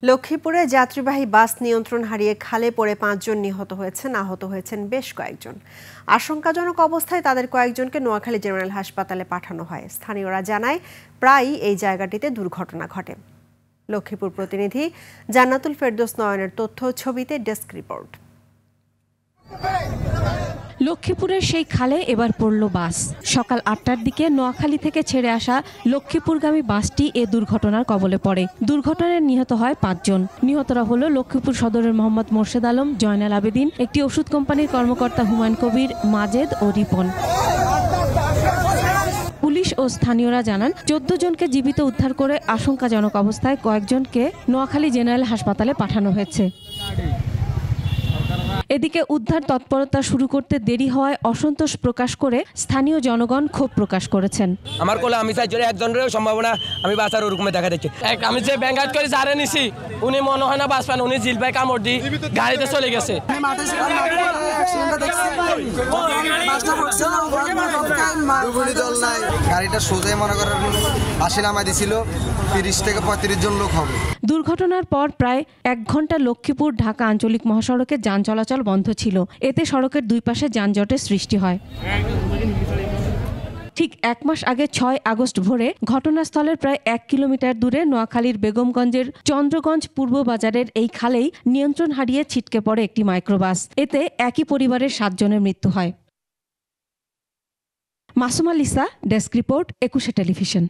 লক্ষ্মীপুরে যাত্রীবাহী বাস নিয়ন্ত্রণ হারিয়ে খালে পড়ে ৫ জন নিহত হয়েছেন, আহত হয়েছেন বেশ কয়েকজন। আশঙ্কাজনক অবস্থায় তাদের কয়েকজনকে নোয়াখালী জেনারেল হাসপাতালে পাঠানো হয়। স্থানীয়রা জানায় প্রায়ই এই জায়গাটিতে দুর্ঘটনা ঘটে। লক্ষ্মীপুর প্রতিনিধি জান্নাতুল ফেরদৌস নয়নের তথ্য, ছবিতে ডেস্ক রিপোর্ট। লক্ষ্মীপুরের সেই খালে এবার পড়ল বাস। সকাল ৮টার দিকে নোয়াখালী থেকে ছেড়ে আসা লক্ষ্মীপুরগামী বাসটি এ দুর্ঘটনার কবলে পড়ে। দুর্ঘটনায় নিহত হয় ৫ জন। নিহতরা হলো লক্ষ্মীপুর সদরের মোহাম্মদ মোর্শেদ আলম, জয়নাল আবেদিন, একটি ওষুধ কোম্পানির কর্মকর্তা হুমায়ুন কবির, মাজেদ ও রিপন। পুলিশ ও স্থানীয়রা জানান ১৪ জনকে জীবিত উদ্ধার করে আশঙ্কাজনক অবস্থায় কয়েকজনকে নোয়াখালী জেনারেল হাসপাতালে পাঠানো হয়েছে। এদিকে উদ্ধার তৎপরতা শুরু করতে দেরি হওয়ায় অসন্তোষ প্রকাশ করে স্থানীয় জনগণ ক্ষোভ প্রকাশ করেছেন। আমার কোলে আমি চাই একজনের সম্ভাবনা আমি বাঁচার ওরকমে দেখা যাচ্ছে। আমি যে ব্যাঙ্গাত করে জারে নিছি উনি মনে হয় না বাঁচবেন, উনি জিল ভাই কামড় দিয়ে গাড়িতে চলে গেছে। গাড়িটা সোজাই মনে করেন আশি নামা দিছিল, ৩০ থেকে ৩৫ জন লোক হবে। দুর্ঘটনার পর প্রায় ১ ঘন্টা লক্ষ্মীপুর ঢাকা আঞ্চলিক মহাসড়কে যান চলাচল বন্ধ ছিল। এতে সড়কের দুই পাশে যানজটের সৃষ্টি হয়। ঠিক ১ মাস আগে ৬ আগস্ট ভোরে ঘটনাস্থলের প্রায় ১ কিলোমিটার দূরে নোয়াখালীর বেগমগঞ্জের চন্দ্রগঞ্জ পূর্ব বাজারের এই খালেই নিয়ন্ত্রণ হারিয়ে ছিটকে পড়ে একটি মাইক্রোবাস। এতে একই পরিবারের ৭ জনের মৃত্যু হয়। Masuma Lisa, desk report, ২১ television.